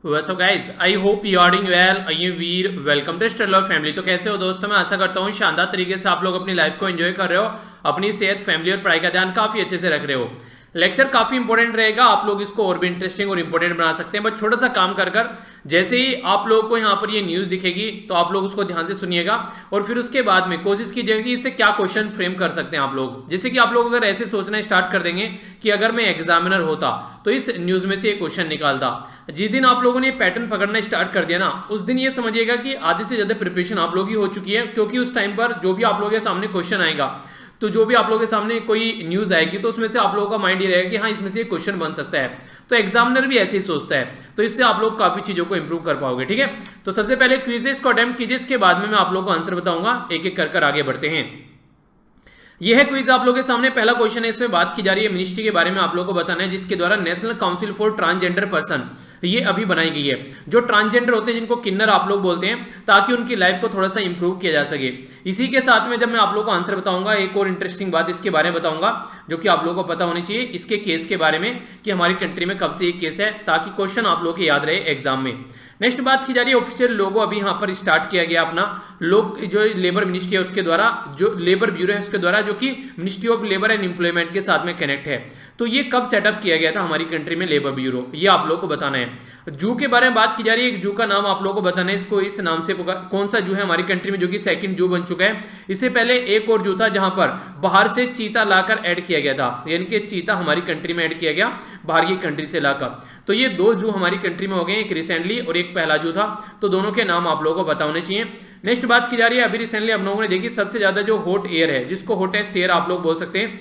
What's up guys? I hope you are doing well. I am Veer, welcome to stellar family. तो कैसे हो दोस्तों? मैं आशा करता हूँ शानदार तरीके से आप लोग अपनी लाइफ को एंजॉय कर रहे हो, अपनी सेहत, फैमिली और पढ़ाई का ध्यान काफी अच्छे से रख रहे हो। लेक्चर काफी इंपॉर्टेंट रहेगा, आप लोग इसको और भी इंटरेस्टिंग और इंपॉर्टेंट बना सकते हैं। बस छोटा सा काम कर कर जैसे ही आप लोगों को यहाँ पर ये न्यूज दिखेगी तो आप लोग उसको ध्यान से सुनिएगा और फिर उसके बाद में कोशिश कीजिएगा कि इससे क्या क्वेश्चन फ्रेम कर सकते हैं आप लोग। जैसे कि आप लोग अगर ऐसे सोचना स्टार्ट कर देंगे कि अगर मैं एग्जामिनर होता तो इस न्यूज में से ये क्वेश्चन निकालता। जिस दिन आप लोगों ने पैटर्न पकड़ना स्टार्ट कर दिया ना, उस दिन ये समझिएगा कि आधे से ज्यादा प्रिपरेशन आप लोग की हो चुकी है, क्योंकि उस टाइम पर जो भी आप लोगों के सामने क्वेश्चन आएगा, तो जो भी आप लोगों के सामने कोई न्यूज आएगी तो उसमें से आप लोगों का माइंड ये रहेगा कि हाँ इसमें से क्वेश्चन बन सकता है। तो एग्जामिनर भी ऐसे ही सोचता है, तो इससे आप लोग काफी चीजों को इंप्रूव कर पाओगे। ठीक है, तो सबसे पहले क्विजेस को अटेम्प्ट कीजिए, इसके बाद में मैं आप लोगों को आंसर बताऊंगा। एक एक कर आगे बढ़ते हैं। यह है क्विज आप लोगों के सामने। पहला क्वेश्चन है, इसमें बात की जा रही है मिनिस्ट्री के बारे में आप लोगों को बताना है, जिसके द्वारा national council for transgender person ये अभी बनाई गई है। जो ट्रांसजेंडर होते हैं, जिनको किन्नर आप लोग बोलते हैं, ताकि उनकी लाइफ को थोड़ा सा इंप्रूव किया जा सके। इसी के साथ में जब मैं आप लोगों को आंसर बताऊंगा, एक और इंटरेस्टिंग बात इसके बारे में बताऊंगा जो कि आप लोगों को पता होनी चाहिए, इसके केस के बारे में कि हमारी कंट्री में कब से ये केस है, ताकि क्वेश्चन आप लोग के याद रहे एग्जाम में। नेक्स्ट बात की जा रही है ऑफिशियल लोगो अभी यहाँ पर स्टार्ट किया गया अपना लोग, जो लेबर मिनिस्ट्री है उसके द्वारा, जो लेबर ब्यूरो है उसके द्वारा, जो कि ministry of labour and employment के साथ में कनेक्ट है। तो ये कब सेटअप किया गया था हमारी कंट्री में लेबर ब्यूरो, ये आप लोग को बताना है। जू के बारे में बात की जा रही है, एक जू का नाम आप लोगों को बताना है। इसको इस नाम से कौन सा जू है हमारी कंट्री में जो कि सेकंड जू बन चुका है। इससे पहले एक और जू था जहां पर बाहर से चीता लाकर ऐड किया गया था, यानी कि चीता हमारी कंट्री में ऐड किया गया बाहर की कंट्री से लाकर। तो ये दो जू हमारी कंट्री में हो गए, एक रिसेंटली और एक पहला जू था। तो दोनों के नाम आप लोगों को पता होने चाहिए। नेक्स्ट बात की जा रही है, अभी रिसेंटली हम लोगों ने देखी सबसे ज्यादा जो हॉट एयर है, जिसको हॉटेस्ट एयर आप लोग बोल सकते हैं,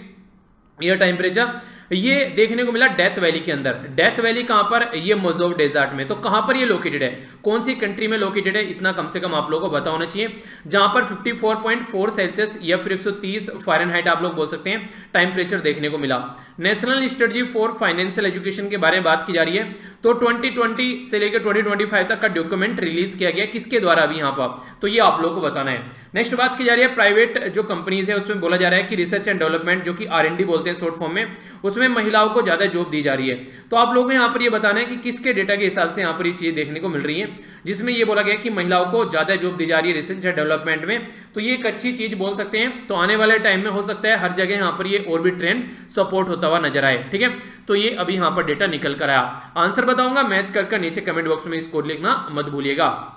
एयर टेम्परेचर, ये देखने को मिला डेथ वैली के अंदर। डेथ वैली कहां पर? ये मोजोव डेजर्ट में। तो कहां पर ये लोकेटेड है, कौन सी कंट्री में लोकेटेड है, इतना कम से कम आप लोगों को पता होना चाहिए। जहां पर 54.4 सेल्सियस या फिर 130 फ़ारेनहाइट आप लोग बोल सकते हैं टेम्परेचर देखने को मिला। National strategy for financial education के बारे में बात की जा रही है। तो 2020 से लेकर 2025 तक का डॉक्यूमेंट रिलीज किया गया, किसके द्वारा अभी यहाँ पर, तो ये आप लोग को बताना है। नेक्स्ट बात की जा रही है प्राइवेट जो कंपनीज है उसमें बोला जा रहा है कि रिसर्च एंड डेवलपमेंट, जो कि R&D बोलते हैं शॉर्ट फॉर्म में, उसमें महिलाओं को ज्यादा जॉब दी जा रही है। तो आप लोगों को यहाँ पर ये बताना है कि किसके डेटा के हिसाब से यहाँ पर ये चीजें देखने को मिल रही है, जिसमें ये बोला गया कि महिलाओं को ज्यादा जॉब दी जा रही है रिसर्च एंड डेवलपमेंट में। तो ये एक अच्छी चीज बोल सकते हैं। तो आने वाले टाइम में हो सकता है हर जगह यहाँ पर ये और भी ट्रेंड सपोर्ट होता हुआ नजर आए। ठीक है, तो ये अभी यहाँ पर डेटा निकल कर आया। आंसर बताऊंगा, मैच कर नीचे कमेंट बॉक्स में स्कोर लिखना मत भूलिएगा।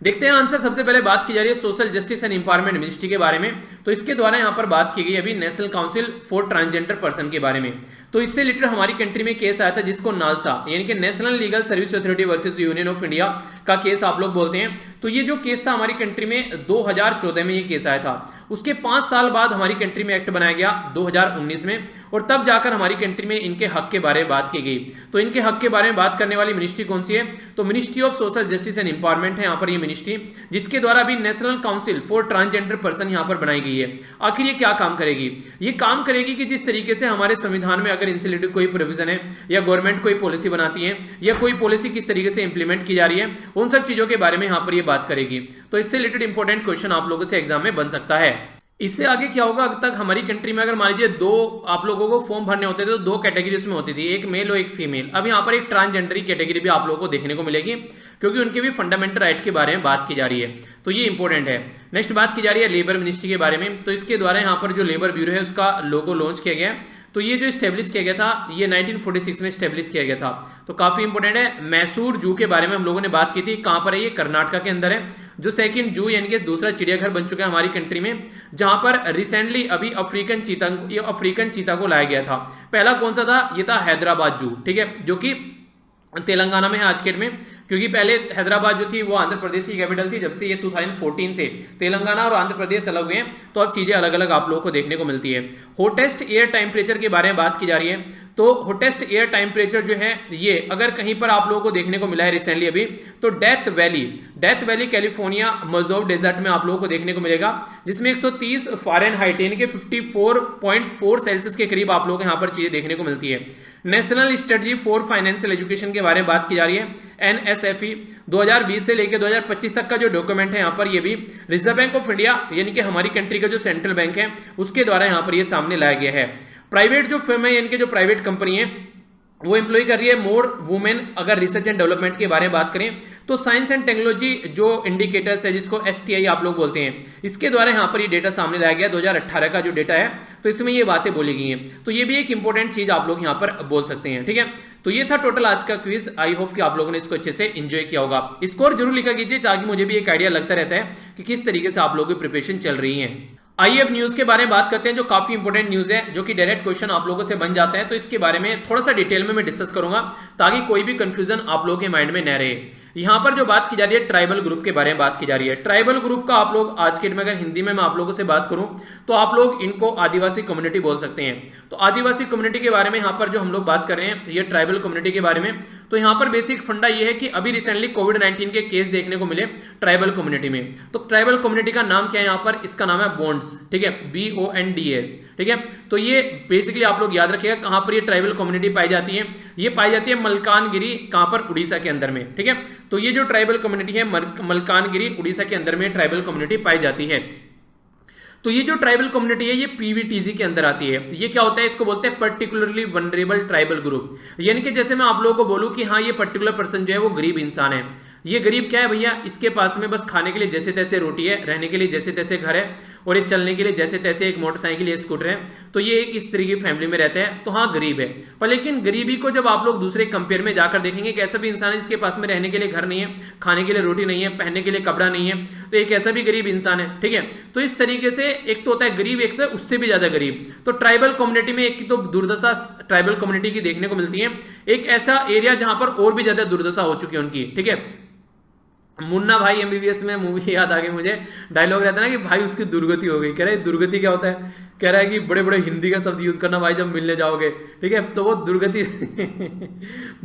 देखते हैं आंसर। सबसे पहले बात की जा रही है social justice and empowerment ministry के बारे में। तो इसके द्वारा यहाँ पर बात की गई अभी national council for transgender person के बारे में। तो इससे रिलेटेड हमारी कंट्री में केस आया था, जिसको नालसा यानी कि national legal service authority versus union of India का केस आप लोग बोलते हैं। तो ये जो केस था हमारी कंट्री में 2014 में ये केस आया था। उसके 5 साल बाद हमारी कंट्री में एक्ट बनाया गया 2019 में, और तब जाकर हमारी कंट्री में इनके हक के बारे में बात की गई। तो इनके हक के बारे में बात करने वाली मिनिस्ट्री कौन सी है? तो ministry of social justice and empowerment है यहाँ पर ये मिनिस्ट्री, जिसके द्वारा अभी national council for transgender person यहाँ पर बनाई गई है। आखिर ये क्या काम करेगी? ये काम करेगी कि जिस तरीके से हमारे संविधान में अगर इनसे रिलेटेड कोई प्रोविजन है, या गवर्नमेंट कोई पॉलिसी बनाती है, या कोई पॉलिसी किस तरीके से इंप्लीमेंट की जा रही है, उन सब चीजों के बारे में यहाँ पर ये बात करेगी। तो इससे रिलेटेड इंपॉर्टेंट क्वेश्चन आप लोगों से एग्जाम में बन सकता है। इससे आगे क्या होगा, अब तक हमारी कंट्री में अगर मान लीजिए दो आप लोगों को फॉर्म भरने होते थे तो दो कैटेगरीज में होती थी, एक मेल और एक फीमेल। अब यहाँ पर एक ट्रांसजेंडर कैटेगरी भी आप लोगों को देखने को मिलेगी, क्योंकि उनके भी फंडामेंटल राइट के बारे में बात की जा रही है। तो ये इंपॉर्टेंट है। नेक्स्ट बात की जा रही है लेबर मिनिस्ट्री के बारे में। तो इसके द्वारा यहाँ पर जो लेबर ब्यूरो है उसका लोगो लॉन्च किया गया है। तो ये जो स्टेब्लिश किया गया था, ये 1946 में स्टेब्लिश किया गया था। तो काफी इंपॉर्टेंट है। मैसूर जू के बारे में हम लोगों ने बात की थी, कहां पर है? ये कर्नाटका के अंदर है। जो सेकंड जू यानी कि दूसरा चिड़ियाघर बन चुका है हमारी कंट्री में, जहां पर रिसेंटली अभी अफ्रीकन चीता को लाया गया था। पहला कौन सा था? ये था हैदराबाद जू, ठीक है, जो कि तेलंगाना में है आज के डेट में, क्योंकि पहले हैदराबाद जो थी वो आंध्र प्रदेश की कैपिटल थी। जब से ये 2014 से तेलंगाना और आंध्र प्रदेश अलग हुए हैं, तो अब चीजें अलग अलग आप लोगों को देखने को मिलती है। हॉटेस्ट एयर टेम्परेचर के बारे में बात की जा रही है। तो हॉटेस्ट एयर टेम्परेचर जो है, ये अगर कहीं पर आप लोगों को देखने को मिला है रिसेंटली अभी, तो डेथ वैली कैलिफोर्निया मोजोव डेजर्ट में आप लोगों को देखने को मिलेगा, जिसमें 130 फ़ारेनहाइट यानी कि 54.4 सेल्सियस के करीब आप लोगों को यहाँ पर चीजें देखने को मिलती है। National strategy for financial education के बारे में बात की जा रही है, NSFE 2020 से लेकर 2025 तक का जो डॉक्यूमेंट है यहाँ पर, ये भी रिजर्व बैंक ऑफ इंडिया यानी कि हमारी कंट्री का जो सेंट्रल बैंक है उसके द्वारा यहाँ पर ये सामने लाया गया है। प्राइवेट जो फर्म है यानी कि जो प्राइवेट कंपनी है वो एम्प्लॉय कर रही है मोर वुमेन। अगर रिसर्च एंड डेवलपमेंट के बारे में बात करें तो साइंस एंड टेक्नोलॉजी जो इंडिकेटर्स है जिसको STI आप लोग बोलते हैं, इसके द्वारा यहाँ पर ये डेटा सामने लाया गया 2018 का जो डेटा है, तो इसमें ये बातें बोली गई हैं। तो ये भी एक इंपॉर्टेंट चीज आप लोग यहाँ पर बोल सकते हैं, ठीक है। तो ये था टोटल आज का क्विज। आई होप कि आप लोगों ने इसको अच्छे से एंजॉय किया होगा। स्कोर जरूर लिखा कीजिए ताकि मुझे भी एक आइडिया लगता रहता है कि किस तरीके से आप लोगों की प्रिपरेशन चल रही है। आइए अब न्यूज के बारे में बात करते हैं, जो काफी इंपॉर्टेंट न्यूज है, जो कि डायरेक्ट क्वेश्चन आप लोगों से बन जाता है। तो इसके बारे में थोड़ा सा डिटेल में मैं डिस्कस करूंगा ताकि कोई भी कंफ्यूजन आप लोगों के माइंड में न रहे। यहां पर जो बात की जा रही है ट्राइबल ग्रुप के बारे में बात की जा रही है। ट्राइबल ग्रुप का आप लोग आज के डेट में अगर हिंदी में मैं आप लोगों से बात करूं तो आप लोग इनको आदिवासी कम्युनिटी बोल सकते हैं। तो आदिवासी कम्युनिटी के बारे में यहाँ पर जो हम लोग बात कर रहे हैं, ये ट्राइबल कम्युनिटी के बारे में, तो यहाँ पर बेसिक फंडा ये है कि अभी रिसेंटली कोविड-19 के केस देखने को मिले ट्राइबल कम्युनिटी में। तो ट्राइबल कम्युनिटी का नाम क्या है यहाँ पर, इसका नाम है बॉन्ड्स, ठीक है, BONDS, ठीक है। तो ये बेसिकली आप लोग याद रखिएगा कहां पर ये ट्राइबल कम्युनिटी पाई जाती है। ये पाई जाती है मलकानगिरी, कहां पर, उड़ीसा के अंदर में, ठीक है। तो ये जो ट्राइबल कम्युनिटी है मलकानगिरी उड़ीसा के अंदर में ट्राइबल कम्युनिटी पाई जाती है। तो ये जो ट्राइबल कम्युनिटी है ये PVTG के अंदर आती है। ये क्या होता है, इसको बोलते हैं पर्टिकुलरली वनरेबल ट्राइबल ग्रुप। यानी कि जैसे मैं आप लोगों को बोलूं कि हाँ ये पर्टिकुलर पर्सन जो है वो गरीब इंसान है। ये गरीब क्या है भैया, इसके पास में बस खाने के लिए जैसे तैसे रोटी है, रहने के लिए जैसे तैसे घर है, और ये चलने के लिए जैसे तैसे एक मोटरसाइकिल या स्कूटर है। तो ये एक इस तरीके की फैमिली में रहता है, तो हाँ गरीब है। पर लेकिन गरीबी को जब आप लोग दूसरे कंपेयर में जाकर देखेंगे कि ऐसा भी इंसान है जिसके पास में रहने के लिए घर नहीं है, खाने के लिए रोटी नहीं है, पहनने के लिए कपड़ा नहीं है, तो एक ऐसा भी गरीब इंसान है, ठीक है। तो इस तरीके से एक तो होता है गरीब, एक तो उससे भी ज्यादा गरीब। तो ट्राइबल कम्युनिटी में एक की तो दुर्दशा ट्राइबल कम्युनिटी की देखने को मिलती है, एक ऐसा एरिया जहां पर और भी ज्यादा दुर्दशा हो चुकी है उनकी, ठीक है। मुन्ना भाई MBBS में मूवी याद आ गई मुझे, डायलॉग रहता है ना कि भाई उसकी दुर्गति हो गई। कह रहे दुर्गति क्या होता है, कह रहा है कि बड़े बड़े हिंदी का शब्द यूज करना भाई जब मिलने जाओगे, ठीक है। तो वो दुर्गति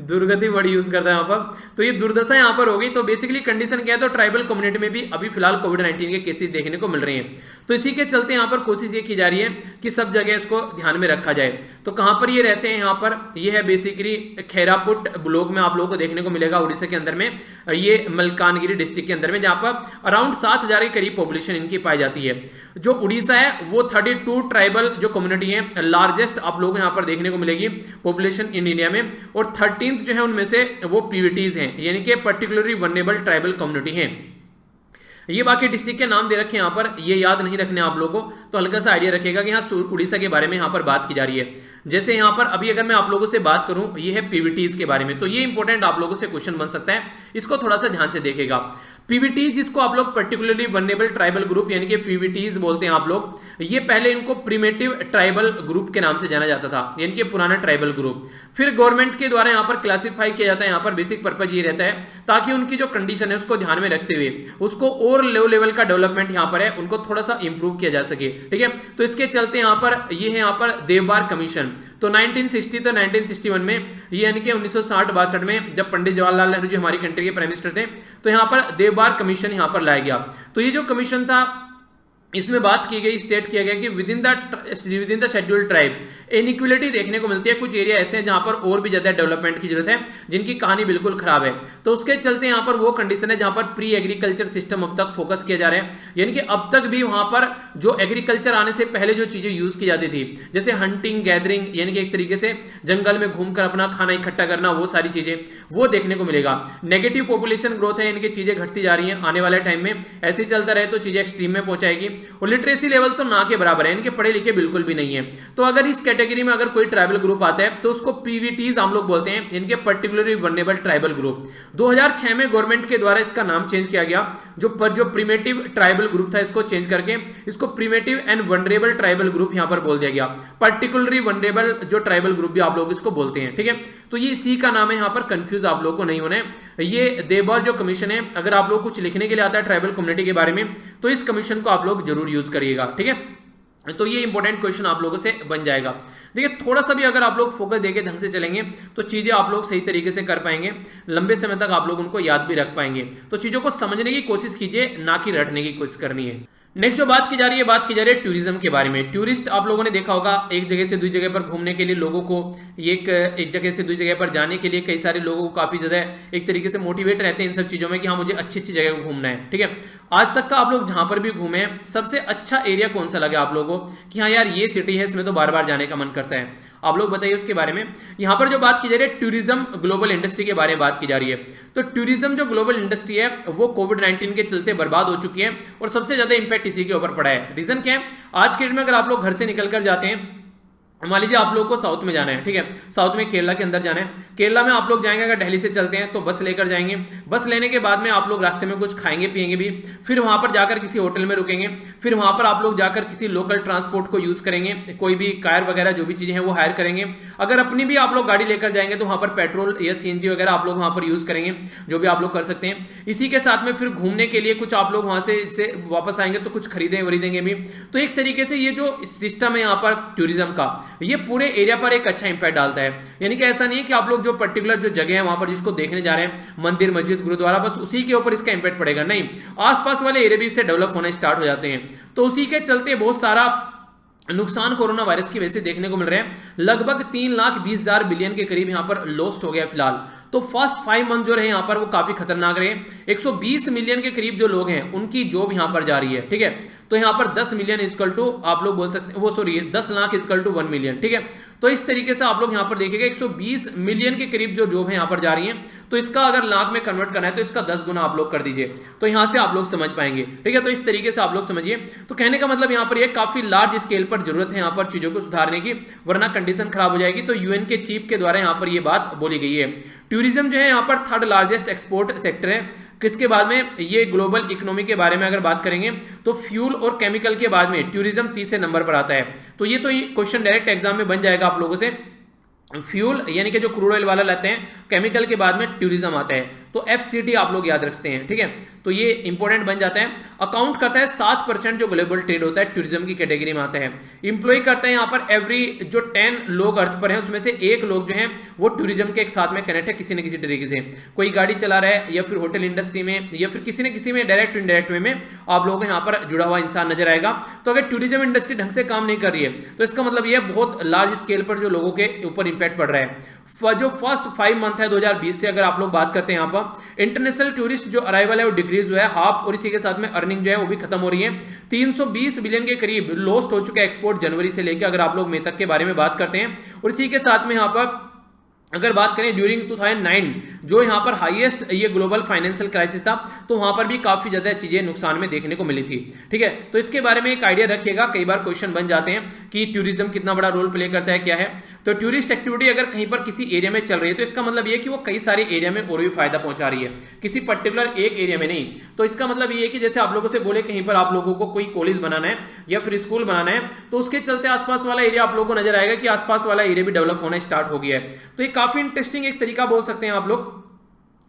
दुर्गति वर्ड यूज करता है यहाँ पर। तो ये दुर्दशा यहाँ पर हो गई। तो बेसिकली कंडीशन क्या है, तो ट्राइबल कम्युनिटी में भी अभी फिलहाल कोविड-19 के केसेस देखने को मिल रहे हैं। तो इसी के चलते यहाँ पर कोशिश ये की जा रही है कि सब जगह इसको ध्यान में रखा जाए। तो कहाँ पर ये रहते हैं, यहाँ पर ये है बेसिकली खैरापुट ब्लॉक में आप लोगों को देखने को मिलेगा उड़ीसा के अंदर में, ये मलकानगिरी डिस्ट्रिक्ट के अंदर में, जहाँ पर अराउंड 7,000 के करीब पॉपुलेशन इनकी पाई जाती है। जो उड़ीसा है वो 32 ट्राइबल जो कम्युनिटी है लार्जेस्ट आप लोग यहाँ पर देखने को मिलेगी पॉपुलेशन इन इंडिया में, और 13th जो है उनमें से वो PVTs हैं, यानी कि पर्टिकुलरली वनरेबल ट्राइबल कम्युनिटी है। ये बाकी डिस्ट्रिक्ट के नाम दे रखे हैं यहाँ पर, ये याद नहीं रखने आप लोगों को, तो हल्का सा आइडिया रखेगा कि हाँ उड़ीसा के बारे में यहाँ पर बात की जा रही है। जैसे यहाँ पर अभी अगर मैं आप लोगों से बात करूं, ये है PVTs के बारे में, तो ये इंपॉर्टेंट आप लोगों से क्वेश्चन बन सकता है, इसको थोड़ा सा ध्यान से देखेगा। PVT जिसको आप लोग पर्टिकुलरली वनरेबल ट्राइबल ग्रुप यानी कि PVTs बोलते हैं आप लोग, ये पहले इनको प्रिमेटिव ट्राइबल ग्रुप के नाम से जाना जाता था, यानी कि पुराना ट्राइबल ग्रुप। फिर गवर्नमेंट के द्वारा यहाँ पर क्लासिफाई किया जाता है। यहाँ पर बेसिक पर्पज ये रहता है ताकि उनकी जो कंडीशन है उसको ध्यान में रखते हुए उसको और लो लेवल का डेवलपमेंट यहाँ पर है उनको थोड़ा सा इंप्रूव किया जा सके, ठीक है। तो इसके चलते यहाँ पर ये है यहाँ पर देवबार कमीशन। तो 1960 तो 1961 में, ये यानी कि 1960-62 में जब पंडित जवाहरलाल नेहरू जी हमारी कंट्री के प्राइम मिनिस्टर थे, तो यहाँ पर देवबार कमीशन यहाँ पर लाया गया। तो ये जो कमीशन था इसमें बात की गई, स्टेट किया गया कि with in the scheduled tribe inequality देखने को मिलती है। कुछ एरिया ऐसे हैं जहां पर और भी ज्यादा डेवलपमेंट की जरूरत है, जिनकी कहानी बिल्कुल खराब है। तो उसके चलते यहां पर वो कंडीशन है जहां पर प्री एग्रीकल्चर सिस्टम अब तक फोकस किया जा रहा है, यानी कि अब तक भी वहां पर जो एग्रीकल्चर आने से पहले जो चीजें यूज की जाती थी, जैसे हंटिंग गैदरिंग, यानी कि एक तरीके से जंगल में घूमकर अपना खाना इकट्ठा करना, वो सारी चीजें वो देखने को मिलेगा। नेगेटिव पॉपुलेशन ग्रोथ है, यानी कि चीजें घटती जा रही हैं। आने वाले टाइम में ऐसे ही चलता रहे तो चीजें एक्सट्रीम में पहुंचाएगी। और लिटरेसी लेवल तो ना के बराबर है, यानी कि पढ़े लिखे बिल्कुल भी नहीं है। तो अगर इस कैटेगरी में अगर कोई ट्राइबल ग्रुप आता है तो उसको PVTs हम लोग बोलते हैं, इनके पर्टिकुलरली वनरेबल ट्राइबल ग्रुप। 2006 में गवर्नमेंट के द्वारा इसका नाम चेंज किया गया, जो प्रीमेटिव ट्राइबल ग्रुप था इसको चेंज करके इसको primitive and vulnerable tribal group यहां पर बोल दिया गया। पर्टिकुलरली वनरेबल जो ट्राइबल ग्रुप भी आप लोग इसको बोलते हैं, ठीक है। तो ये इसी का नाम है, यहां पर कंफ्यूज आप लोग को नहीं होना है। ये देवबार जो कमीशन है, अगर आप लोग कुछ लिखने के लिए आता है ट्राइबल कम्युनिटी के बारे में तो इस कमीशन को आप लोग जरूर यूज करिएगा, ठीक है। तो ये इंपॉर्टेंट क्वेश्चन आप लोगों से बन जाएगा। देखिए थोड़ा सा भी अगर आप लोग फोकस देके ढंग से चलेंगे तो चीजें आप लोग सही तरीके से कर पाएंगे, लंबे समय तक आप लोग उनको याद भी रख पाएंगे। तो चीजों को समझने की कोशिश कीजिए, ना कि रटने की कोशिश करनी है। नेक्स्ट जो बात की जा रही है टूरिज्म के बारे में। टूरिस्ट आप लोगों ने देखा होगा, एक जगह से दूसरी जगह पर घूमने के लिए लोगों को एक जगह से दूसरी जगह पर जाने के लिए कई सारे लोगों को काफी ज्यादा एक तरीके से मोटिवेट रहते हैं इन सब चीजों में कि हाँ मुझे अच्छी अच्छी जगह को घूमना है, ठीक है। आज तक का आप लोग जहां पर भी घूमे सबसे अच्छा एरिया कौन सा लगा आप लोगों को कि हाँ यार ये सिटी है, इसमें तो बार बार जाने का मन करता है। आप लोग बताइए उसके बारे में। यहाँ पर जो बात की जा रही है टूरिज्म ग्लोबल इंडस्ट्री के बारे में बात की जा रही है। तो टूरिज्म जो ग्लोबल इंडस्ट्री है वो कोविड-19 के चलते बर्बाद हो चुकी है और सबसे ज्यादा इंपैक्ट इसी के ऊपर पड़ा है। रीजन क्या है, आज के डेट में अगर आप लोग घर से निकल कर जाते हैं, मान लीजिए आप लोग को साउथ में जाना है, ठीक है, साउथ में केरला के अंदर जाना है, केरला में आप लोग जाएंगे, अगर दिल्ली से चलते हैं तो बस लेकर जाएंगे, बस लेने के बाद में आप लोग रास्ते में कुछ खाएंगे पिएंगे भी, फिर वहां पर जाकर किसी होटल में रुकेंगे, फिर वहां पर आप लोग जाकर किसी लोकल ट्रांसपोर्ट को यूज करेंगे, कोई भी कार वगैरह जो भी चीजें हैं वो हायर करेंगे। अगर अपनी भी आप लोग गाड़ी लेकर जाएंगे तो वहां पर पेट्रोल या सीएनजी वगैरह आप लोग वहां पर यूज करेंगे, जो भी आप लोग कर सकते हैं। इसी के साथ में फिर घूमने के लिए कुछ आप लोग वहां से वापस आएंगे तो कुछ खरीदेंगे भी। तो एक तरीके से ये जो सिस्टम है यहाँ पर टूरिज्म का, ये पूरे एरिया पर एक अच्छा इंपैक्ट डालता है। यानी कि ऐसा नहीं है कि आप लोग जो पर्टिकुलर जो जगह है वहां पर जिसको देखने जा रहे हैं, मंदिर मस्जिद गुरुद्वारा, बस उसी के ऊपर इसका इंपैक्ट पड़ेगा, नहीं, आसपास वाले एरिया भी इससे डेवलप होने स्टार्ट हो जाते हैं। तो उसी के चलते बहुत सारा नुकसान कोरोना वायरस की वजह से देखने को मिल रहे हैं। लगभग 3,20,000 बिलियन के करीब यहां पर लॉस्ट हो गया फिलहाल। तो फर्स्ट 5 मंथ जो रहे यहां पर वो काफी खतरनाक रहे। 120 मिलियन के करीब जो लोग हैं उनकी जॉब यहां पर जा रही है, ठीक है। तो यहां पर 10 मिलियन इक्वल टू आप लोग बोल सकते हैं, वो sorry 10 lakh equal to 1 million, ठीक है। तो इस तरीके से आप लोग यहां पर देखिएगा 120 मिलियन के करीब जो जॉब है यहां पर जा रही है। तो इसका अगर लाख में कन्वर्ट करना है तो इसका 10 गुना आप लोग कर दीजिए, तो यहां से आप लोग समझ पाएंगे, ठीक है। तो इस तरीके से आप लोग समझिए। तो कहने का मतलब यहां पर ये काफी लार्ज स्केल पर जरूरत है यहां पर चीजों को सुधारने की, वरना कंडीशन खराब हो जाएगी। तो यूएन के चीफ के द्वारा यहां पर ये बात बोली गई है। टूरिज्म जो है यहाँ पर 3rd लार्जेस्ट एक्सपोर्ट सेक्टर है। किसके बाद में, ये ग्लोबल इकोनॉमी के बारे में अगर बात करेंगे तो फ्यूल और केमिकल के बाद में टूरिज्म तीसरे नंबर पर आता है। तो ये क्वेश्चन डायरेक्ट एग्जाम में बन जाएगा आप लोगों से। फ्यूल यानी कि जो क्रूड ऑयल वाला लेते हैं, केमिकल के बाद में टूरिज्म आता है, तो एफसीटी आप लोग याद रखते हैं, ठीक है। तो ये इंपॉर्टेंट बन जाता है। अकाउंट करता है 7% जो ग्लोबल ट्रेड होता है टूरिज्म की कैटेगरी में आता है। इंप्लॉय करता है यहाँ पर एवरी जो 10 लोग अर्थ पर हैं उसमें से 1 लोग जो हैं वो टूरिज्म के एक साथ में कनेक्ट है किसी न किसी तरीके से। कोई गाड़ी चला रहा है या फिर होटल इंडस्ट्री में या फिर किसी न किसी में डायरेक्ट इनडायरेक्ट वे में आप लोगों को यहाँ पर जुड़ा हुआ इंसान नजर आएगा। तो अगर टूरिज्म इंडस्ट्री ढंग से काम नहीं कर रही है तो इसका मतलब यह बहुत लार्ज स्केल पर जो लोगों के ऊपर इंपैक्ट पड़ रहा है। जो फर्स्ट 5 मंथ है 2020 से अगर आप लोग बात करते हैं, यहाँ पर इंटरनेशनल टूरिस्ट जो अराइवल है वो डिक्रीज हुआ है हाफ, और इसी के साथ में अर्निंग जो है वो भी खत्म हो रही है। 320 बिलियन के करीब लॉस्ट हो चुका है एक्सपोर्ट जनवरी से लेकर अगर आप लोग मई तक के बारे में बात करते हैं। और इसी के साथ में यहाँ पर अगर बात करें ड्यूरिंग 2009 जो यहाँ पर हाईएस्ट ये ग्लोबल फाइनेंशियल क्राइसिस था, तो वहां पर भी काफी ज्यादा चीजें नुकसान में देखने को मिली थी, ठीक है। तो इसके बारे में एक आइडिया रखिएगा, कई बार क्वेश्चन बन जाते हैं कि टूरिज्म कितना बड़ा रोल प्ले करता है, क्या है। तो टूरिस्ट एक्टिविटी अगर कहीं पर किसी एरिया में चल रही है तो इसका मतलब ये कि वो कई सारे एरिया में और भी फायदा पहुंचा रही है, किसी पर्टिकुलर एक एरिया में नहीं। तो इसका मतलब ये है कि जैसे आप लोगों से बोले कहीं पर आप लोगों को कोई कॉलेज बनाना है या फिर स्कूल बनाना है, तो उसके चलते आसपास वाला एरिया आप लोगों को नजर आएगा कि आसपास वाला एरिया भी डेवलप होना स्टार्ट हो गया है। तो ये काफी इंटरेस्टिंग एक तरीका बोल सकते हैं आप लोग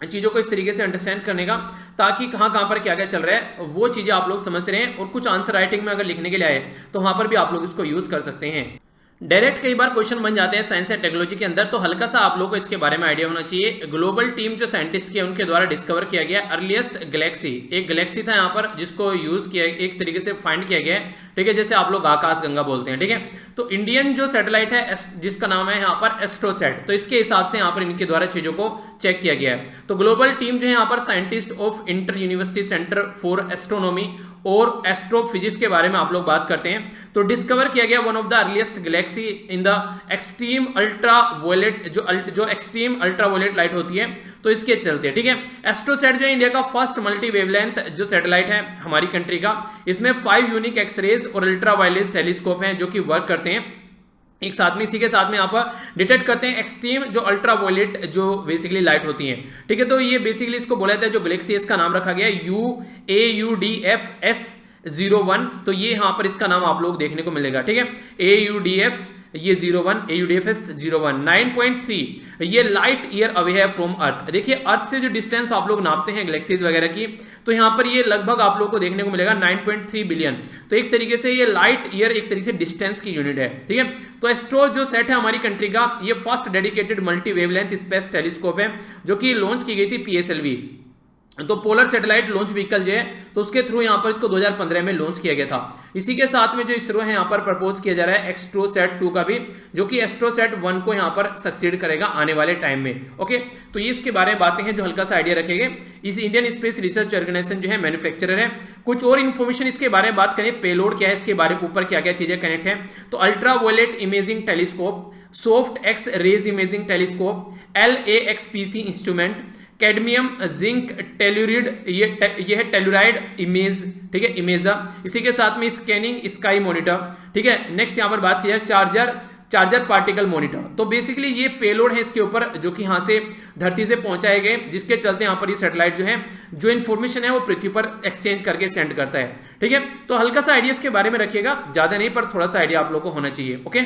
चीजों को इस तरीके से अंडरस्टैंड करने का, ताकि कहां पर क्या क्या चल रहा है वो चीजें आप लोग समझते रहें। और कुछ आंसर राइटिंग में अगर लिखने के लिए आए तो वहां पर भी आप लोग इसको यूज कर सकते हैं। डायरेक्ट कई बार क्वेश्चन बन जाते हैं साइंस एंड टेक्नोलॉजी के अंदर, तो हल्का सा आप लोगों को इसके बारे में आइडिया होना चाहिए। ग्लोबल टीम जो साइंटिस्ट के उनके द्वारा डिस्कवर किया गया अर्लीस्ट गैलेक्सी, एक गैलेक्सी था यहाँ पर जिसको यूज किया एक तरीके से फाइंड किया गया है, ठीक है, जैसे आप लोग आकाश गंगा बोलते हैं, ठीक है। तो इंडियन जो सैटेलाइट है जिसका नाम है यहाँ पर एस्ट्रोसैट, तो इसके हिसाब से यहाँ पर इनके द्वारा चीजों को चेक किया गया है। तो ग्लोबल टीम जो है यहाँ पर scientist of inter university centre for astronomy और एस्ट्रोफिजिक्स के बारे में आप लोग बात करते हैं। तो डिस्कवर किया गया one of the earliest galaxy in the extreme ultra violet, जो एक्सट्रीम अल्ट्रा वोलेट लाइट होती है, तो इसके चलते, ठीक है। एस्ट्रोसैट जो है इंडिया का फर्स्ट मल्टी वेवलेंथ जो सैटेलाइट है हमारी कंट्री का, इसमें 5 यूनिक एक्सरेज और अल्ट्रा वायलेंस टेलीस्कोप हैं जो कि वर्क करते हैं एक साथ में। इसी के साथ में यहाँ पर डिटेक्ट करते हैं एक्सट्रीम जो अल्ट्रा वोलेट जो बेसिकली लाइट होती हैं, ठीक है। तो ये बेसिकली इसको बोला जाता है जो गैलेक्सी, इसका नाम रखा गया AUDFS01, तो ये यहाँ पर इसका नाम आप लोग देखने को मिलेगा, ठीक है। AUDF ये 01 AUDFS01 9.3 ये लाइट ईयर अवे है फ्रॉम अर्थ। देखिए अर्थ से जो डिस्टेंस आप लोग नापते हैं गैलेक्सीज वगैरह की, तो यहाँ पर ये लगभग आप लोग को देखने को मिलेगा 9.3 बिलियन। तो एक तरीके से ये लाइट ईयर एक तरीके से डिस्टेंस की यूनिट है, ठीक है। तो एस्ट्रो जो सेट है हमारी कंट्री का, ये first dedicated multi wavelength space telescope है जो कि लॉन्च की गई थी PSLV, तो पोलर सैटेलाइट लॉन्च व्हीकल जो है, तो उसके थ्रू यहाँ पर इसको 2015 में लॉन्च किया गया था। इसी के साथ में जो इसरो है यहाँ पर प्रपोज किया जा रहा है एस्ट्रोसैट 2 का भी, जो कि एस्ट्रोसैट 1 को यहाँ पर सक्सीड करेगा आने वाले टाइम में, ओके। तो ये इसके बारे में बातें हैं जो हल्का सा आइडिया रखेंगे। इस इंडियन स्पेस रिसर्च ऑर्गेनाइजेशन जो है मैन्युफैक्चरर है। कुछ और इन्फॉर्मेशन इसके बारे में बात करें, पेलोड क्या है, इसके बारे में ऊपर क्या क्या चीजें कनेक्ट है। तो ultra violet imaging telescope, soft X rays imaging telescope, LAXPC instrument, cadmium zinc telluride, ये है टेल्यूराइड इमेज, ठीक है, इमेजा। इसी के साथ में स्कैनिंग स्काई मॉनिटर, ठीक है। नेक्स्ट यहाँ पर बात की जाए चार्जर पार्टिकल मॉनिटर। तो बेसिकली ये पेलोड है इसके ऊपर जो कि यहाँ से धरती से पहुंचाए गए, जिसके चलते यहाँ पर ये सैटेलाइट जो है जो इन्फॉर्मेशन है वो पृथ्वी पर एक्सचेंज करके सेंड करता है, ठीक है। तो हल्का सा आइडिया इसके बारे में रखिएगा, ज्यादा नहीं पर थोड़ा सा आइडिया आप लोग को होना चाहिए, ओके।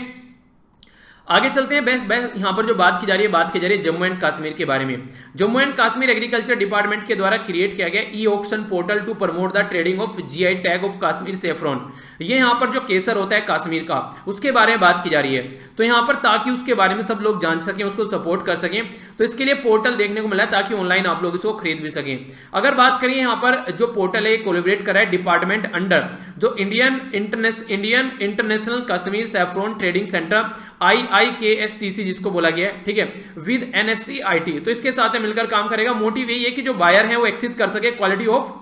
आगे चलते हैं। बेस्ट यहाँ पर जो बात की जा रही है जम्मू एंड कश्मीर के बारे में। Jammu and Kashmir agriculture department के द्वारा क्रिएट किया गया e auction portal to promote the trading of GI tag of Kashmir saffron. ये यहाँ पर जो केसर होता है कश्मीर का, उसके बारे में बात की जा रही है। तो यहाँ पर ताकि उसके बारे में सब लोग जान सकें, उसको सपोर्ट कर सकें, तो इसके लिए पोर्टल देखने को मिला है ताकि ऑनलाइन आप लोग इसको खरीद भी सकें। अगर बात करिए यहाँ पर जो पोर्टल है कोलैबोरेट कर रहा है डिपार्टमेंट अंडर जो Indian international Kashmir saffron trading centre IIKSTC जिसको बोला गया है, ठीक है, विद NSCIT। तो इसके साथ मिलकर काम करेगा। मोटिव यही है कि जो बायर है वो एक्सेस कर सके क्वालिटी ऑफ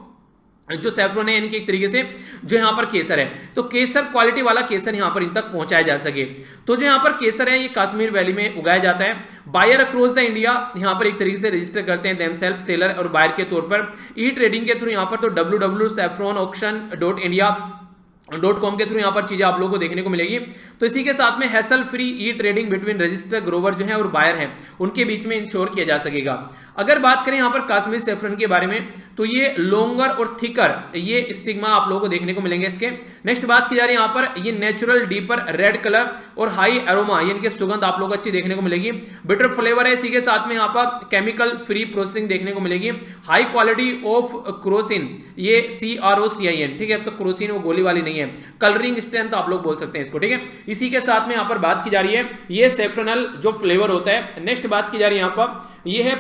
जो सैफ्रॉन है, यानी कि एक तरीके से जो यहाँ पर केसर है, तो केसर क्वालिटी वाला केसर यहाँ पर इन तक पहुंचाया जा सके। तो जो यहाँ पर केसर है ये कश्मीर वैली में उगाया जाता है। बायर अक्रॉस द इंडिया यहाँ पर एक तरीके से रजिस्टर करते हैं देमसेल्फ सेलर और बायर के तौर पर। ई ट्रेडिंग के थ्रू यहाँ पर तो www.saffronauction.india.com के थ्रू यहाँ पर चीजें आप लोगों को देखने को मिलेगी। तो इसी के साथ में hassle free e trading between register Grover जो है और बायर है उनके बीच में इंश्योर किया जा सकेगा। अगर बात करें यहाँ पर कश्मीर सेफ्रॉन के बारे में, तो ये लॉन्गर और थिकर ये स्टिग्मा आप लोगों को देखने को मिलेंगे इसके। नेक्स्ट बात की जा रही है यहाँ पर ये नेचुरल डीपर रेड कलर और हाई एरोमा यानी कि सुगंध आप लोगों को अच्छी देखने को मिलेगी। बिटर फ्लेवर है। इसी के साथ में यहाँ पर केमिकल फ्री प्रोसेसिंग देखने को मिलेगी। हाई क्वालिटी ऑफ क्रोसिन, ये CROCIN, ठीक है, तो क्रोसिन वो गोली वाली नहीं है, कलरिंग स्ट्रेंथ आप लोग बोल सकते हैं इसको, ठीक है। इसी के साथ में यहाँ पर बात की जा रही है ये सेफ्रोनल जो फ्लेवर होता है। नेक्स्ट बात की जा रही है यहाँ पर ये है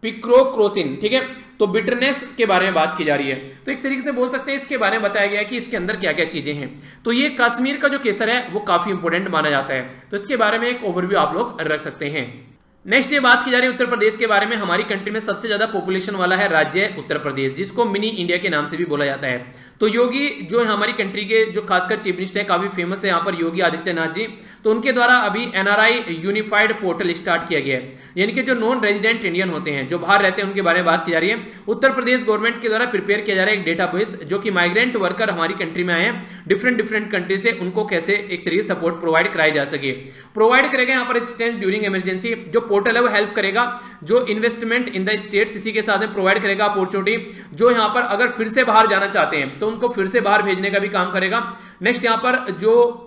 पिक्रोक्रोसिन, ठीक है, तो बिटरनेस के बारे में बात की जा रही है। तो एक तरीके से बोल सकते हैं इसके बारे में बताया गया है कि इसके अंदर क्या क्या चीजें हैं। तो ये कश्मीर का जो केसर है वो काफी इंपॉर्टेंट माना जाता है, तो इसके बारे में एक ओवरव्यू आप लोग रख सकते हैं। नेक्स्ट ये बात की जा रही है उत्तर प्रदेश के बारे में। हमारी कंट्री में सबसे ज्यादा पॉपुलेशन वाला है राज्य उत्तर प्रदेश, जिसको मिनी इंडिया के नाम से भी बोला जाता है। तो योगी जो हमारी कंट्री के जो खासकर चीफ मिनिस्टर है, काफी फेमस है यहाँ पर योगी आदित्यनाथ जी, तो उनके द्वारा अभी NRI यूनिफाइड पोर्टल स्टार्ट किया गया है, यानी कि जो नॉन रेजिडेंट इंडियन होते हैं जो बाहर रहते हैं उनके बारे में बात की जा रही है। उत्तर प्रदेश गवर्नमेंट के द्वारा प्रिपेयर किया जा रहा है एक डेटाबेस जो कि माइग्रेंट वर्कर हमारी कंट्री में आए हैं डिफरेंट कंट्री से, उनको कैसे एक तरीके से सपोर्ट प्रोवाइड कराई जा सके। प्रोवाइड करेगा यहाँ पर असिस्टेंस ड्यूरिंग इमरजेंसी। जो पोर्टल है वो हेल्प करेगा जो इन्वेस्टमेंट इन द स्टेट्स, इसी के साथ में प्रोवाइड करेगा अपॉर्चुनिटी जो यहाँ पर अगर फिर से बाहर जाना चाहते हैं तो उनको फिर से बाहर भेजने का भी काम करेगा। नेक्स्ट यहाँ पर जो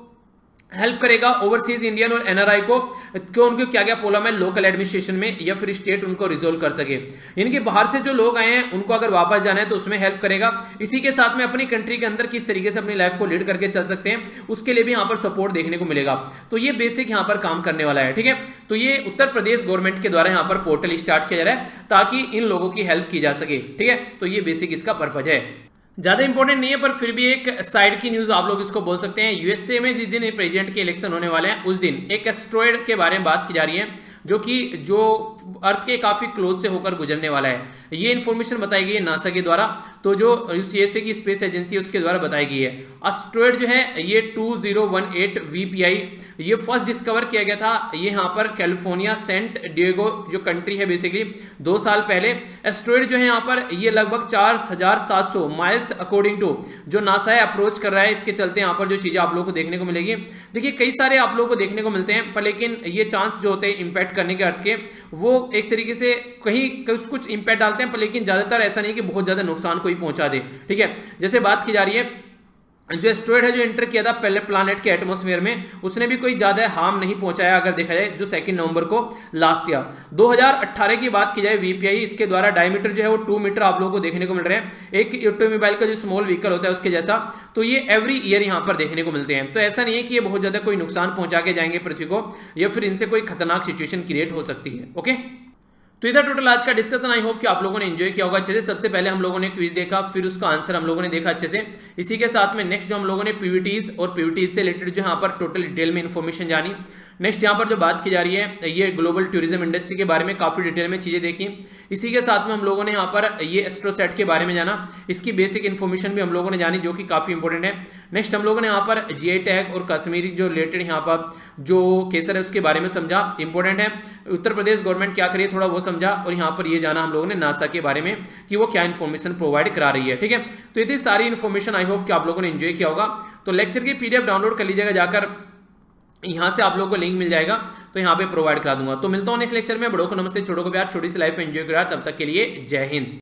हेल्प करेगा ओवरसीज इंडियन और NRI को क्यों उनको क्या क्या प्रॉब्लम है लोकल एडमिनिस्ट्रेशन में या फिर स्टेट उनको रिजोल्व कर सके, यानी कि बाहर से जो लोग आए हैं उनको अगर वापस जाना है तो उसमें हेल्प करेगा। इसी के साथ में अपनी कंट्री के अंदर किस तरीके से अपनी लाइफ को लीड करके चल सकते हैं उसके लिए भी यहाँ पर सपोर्ट देखने को मिलेगा। तो ये बेसिक यहाँ पर काम करने वाला है, ठीक है। तो ये उत्तर प्रदेश गवर्नमेंट के द्वारा यहाँ पर पोर्टल स्टार्ट किया जा रहा है ताकि इन लोगों की हेल्प की जा सके, ठीक है। तो ये बेसिक इसका पर्पज है, ज्यादा इंपॉर्टेंट नहीं है पर फिर भी एक साइड की न्यूज आप लोग इसको बोल सकते हैं। USA में जिस दिन प्रेसिडेंट के इलेक्शन होने वाले हैं उस दिन एक एस्ट्रॉयड के बारे में बात की जा रही है जो अर्थ के काफी क्लोज से होकर गुजरने वाला है। ये इन्फॉर्मेशन बताई गई है नासा के द्वारा, तो जो USA की स्पेस एजेंसी है उसके द्वारा बताई गई है। एस्ट्रॉयड जो है ये 2018 VPI ये फर्स्ट डिस्कवर किया गया था ये यहाँ पर कैलिफोर्निया सेंट डिएगो जो कंट्री है बेसिकली 2 साल पहले। एस्ट्रॉयड जो है यहाँ पर ये लगभग 4700 माइल्स अकॉर्डिंग टू जो नासा है अप्रोच कर रहा है। इसके चलते यहाँ पर जो चीजें आप लोगों को देखने को मिलेगी, देखिए कई सारे आप लोगों को देखने को मिलते हैं पर लेकिन ये चांस जो होते हैं इंपैक्ट करने के अर्थ के वो एक तरीके से कहीं कुछ इंपैक्ट डालते हैं पर लेकिन ज्यादातर ऐसा नहीं कि बहुत ज्यादा नुकसान कोई पहुंचा दे, ठीक है। जैसे बात की जा रही है जो एस्ट्रॉयड है जो एंटर किया था पहले प्लैनेट के एटमॉस्फेयर में उसने भी कोई ज्यादा हार्म नहीं पहुंचाया अगर देखा जाए, जो 2 नवंबर को लास्ट ईयर 2018 की बात की जाए VPI इसके द्वारा डायमीटर जो है वो 2 मीटर आप लोगों को देखने को मिल रहे हैं, एक ऑटोमोबाइल का जो स्मॉल व्हीकल होता है उसके जैसा। तो ये एवरी ईयर यहाँ पर देखने को मिलते हैं, तो ऐसा नहीं है कि ये बहुत ज्यादा कोई नुकसान पहुंचा के जाएंगे पृथ्वी को या फिर इनसे कोई खतरनाक सिचुएशन क्रिएट हो सकती है, ओके। तो इधर टोटल आज का डिस्कशन आई होप कि आप लोगों ने एंजॉय किया होगा अच्छे से। सबसे पहले हम लोगों ने क्विज देखा, फिर उसका आंसर हम लोगों ने देखा अच्छे से। इसी के साथ में नेक्स्ट जो हम लोगों ने PVTs और PVTs से रिलेटेड जो यहाँ पर टोटल डिटेल में इन्फॉर्मेशन जानी। नेक्स्ट यहाँ पर जो बात की जा रही है ये ग्लोबल टूरिज्म इंडस्ट्री के बारे में काफ़ी डिटेल में चीज़ें देखी। इसी के साथ में हम लोगों ने यहाँ पर ये एस्ट्रोसेट के बारे में जाना, इसकी बेसिक इन्फॉर्मेशन भी हम लोगों ने जानी जो कि काफ़ी इंपॉर्टेंट है। नेक्स्ट हम लोगों ने यहाँ पर जीआई टैग और कश्मीरी जो रिलेटेड यहाँ पर जो केसर है उसके बारे में समझा, इंपॉर्टेंट है। उत्तर प्रदेश गवर्नमेंट क्या करिए थोड़ा वो समझा, और यहाँ पर ये जाना हम लोगों ने नासा के बारे में कि वो क्या इन्फॉर्मेशन प्रोवाइड करा रही है। ठीक है, तो इतनी सारी इन्फॉर्मेशन आई होप कि आप लोगों ने एंजॉय किया होगा। तो लेक्चर की पीडीएफ डाउनलोड कर लीजिएगा जाकर, यहाँ से आप लोगों को लिंक मिल जाएगा, तो यहाँ पे प्रोवाइड करा दूंगा। तो मिलता हूँ नेक्स्ट लेक्चर में। बड़ों को नमस्ते, छोटों को प्यार, छोटी सी लाइफ एंजॉय करा। तब तक के लिए जय हिंद।